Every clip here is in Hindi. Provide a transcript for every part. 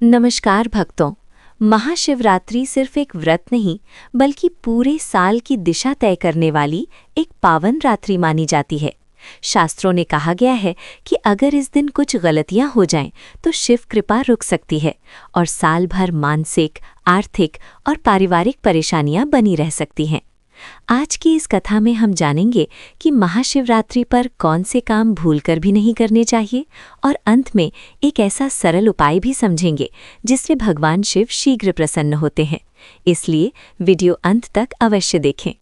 नमस्कार भक्तों। महाशिवरात्रि सिर्फ एक व्रत नहीं बल्कि पूरे साल की दिशा तय करने वाली एक पावन रात्रि मानी जाती है। शास्त्रों ने कहा गया है कि अगर इस दिन कुछ गलतियां हो जाएं तो शिव कृपा रुक सकती है और साल भर मानसिक, आर्थिक और पारिवारिक परेशानियां बनी रह सकती हैं। आज की इस कथा में हम जानेंगे कि महाशिवरात्रि पर कौन से काम भूलकर भी नहीं करने चाहिए और अंत में एक ऐसा सरल उपाय भी समझेंगे जिससे भगवान शिव शीघ्र प्रसन्न होते हैं। इसलिए वीडियो अंत तक अवश्य देखें।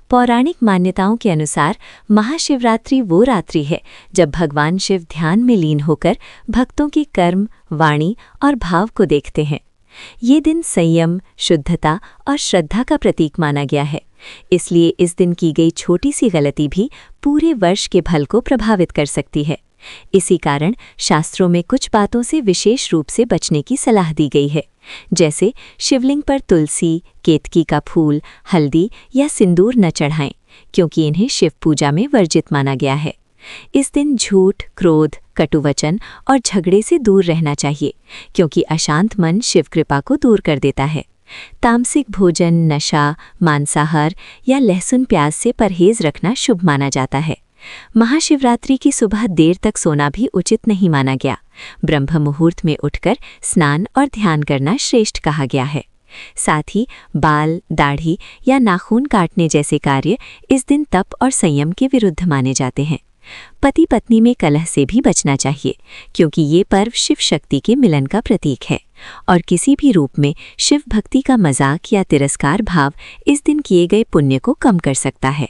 पौराणिक मान्यताओं के अनुसार महाशिवरात्रि वो रात्रि है जब भगवान शिव ध्यान में लीन होकर भक्तों के कर्म, वाणी और भाव को देखते हैं। ये दिन संयम, शुद्धता और श्रद्धा का प्रतीक माना गया है। इसलिए इस दिन की गई छोटी सी गलती भी पूरे वर्ष के फल को प्रभावित कर सकती है। इसी कारण शास्त्रों में कुछ बातों से विशेष रूप से बचने की सलाह दी गई है, जैसे शिवलिंग पर तुलसी, केतकी का फूल, हल्दी या सिंदूर न चढ़ाएं, क्योंकि इन्हें शिव पूजा में वर्जित माना गया है। इस दिन झूठ, क्रोध, कटुवचन और झगड़े से दूर रहना चाहिए, क्योंकि अशांत मन शिव कृपा को दूर कर देता है। तामसिक भोजन, नशा, मांसाहार या लहसुन प्याज से परहेज रखना शुभ माना जाता है। महाशिवरात्रि की सुबह देर तक सोना भी उचित नहीं माना गया। ब्रह्म मुहूर्त में उठकर स्नान और ध्यान करना श्रेष्ठ कहा गया है। साथ ही बाल, दाढ़ी या नाखून काटने जैसे कार्य इस दिन तप और संयम के विरुद्ध माने जाते हैं। पति पत्नी में कलह से भी बचना चाहिए, क्योंकि ये पर्व शिव शक्ति के मिलन का प्रतीक है और किसी भी रूप में शिव भक्ति का मजाक या तिरस्कार भाव इस दिन किए गए पुण्य को कम कर सकता है।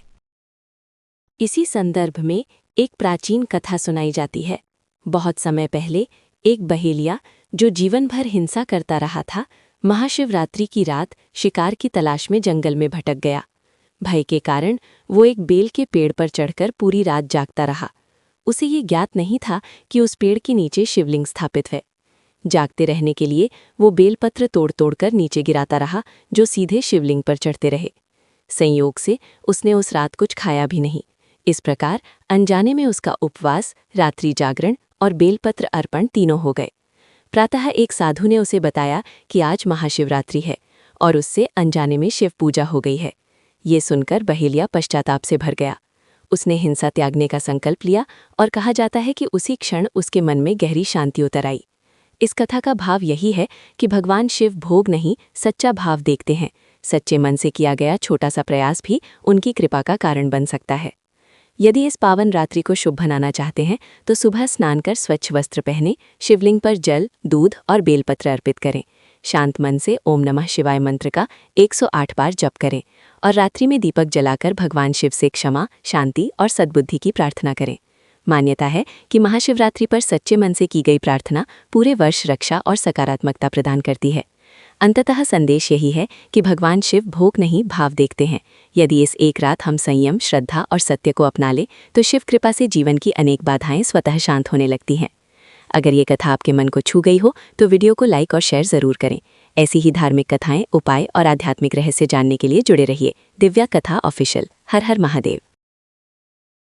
इसी संदर्भ में एक प्राचीन कथा सुनाई जाती है। बहुत समय पहले एक बहेलिया जो जीवन भर हिंसा करता रहा था, महाशिवरात्रि की रात शिकार की तलाश में जंगल में भटक गया। भय के कारण वो एक बेल के पेड़ पर चढ़कर पूरी रात जागता रहा। उसे ये ज्ञात नहीं था कि उस पेड़ के नीचे शिवलिंग स्थापित है। जागते रहने के लिए वो बेलपत्र तोड़ तोड़कर नीचे गिराता रहा, जो सीधे शिवलिंग पर चढ़ते रहे। संयोग से उसने उस रात कुछ खाया भी नहीं। इस प्रकार अनजाने में उसका उपवास, रात्रि जागरण और बेलपत्र अर्पण तीनों हो गए। प्रातः एक साधु ने उसे बताया कि आज महाशिवरात्रि है और उससे अनजाने में शिव पूजा हो गई है। ये सुनकर बहेलिया पश्चाताप से भर गया। उसने हिंसा त्यागने का संकल्प लिया और कहा जाता है कि उसी क्षण उसके मन में गहरी शांति उतर आई। इस कथा का भाव यही है कि भगवान शिव भोग नहीं, सच्चा भाव देखते हैं। सच्चे मन से किया गया छोटा सा प्रयास भी उनकी कृपा का कारण बन सकता है। यदि इस पावन रात्रि को शुभ बनाना चाहते हैं तो सुबह स्नान कर स्वच्छ वस्त्र पहने, शिवलिंग पर जल, दूध और बेलपत्र अर्पित करें। शांत मन से ओम नमः शिवाय मंत्र का 108 बार जप करें और रात्रि में दीपक जलाकर भगवान शिव से क्षमा, शांति और सद्बुद्धि की प्रार्थना करें। मान्यता है कि महाशिवरात्रि पर सच्चे मन से की गई प्रार्थना पूरे वर्ष रक्षा और सकारात्मकता प्रदान करती है। अंततः संदेश यही है कि भगवान शिव भोग नहीं, भाव देखते हैं। यदि इस एक रात हम संयम, श्रद्धा और सत्य को अपना लें तो शिव कृपा से जीवन की अनेक बाधाएं स्वतः शांत होने लगती हैं। अगर ये कथा आपके मन को छू गई हो तो वीडियो को लाइक और शेयर जरूर करें। ऐसी ही धार्मिक कथाएं, उपाय और आध्यात्मिक रहस्य जानने के लिए जुड़े रहिए दिव्या कथा ऑफिशियल। हर हर महादेव।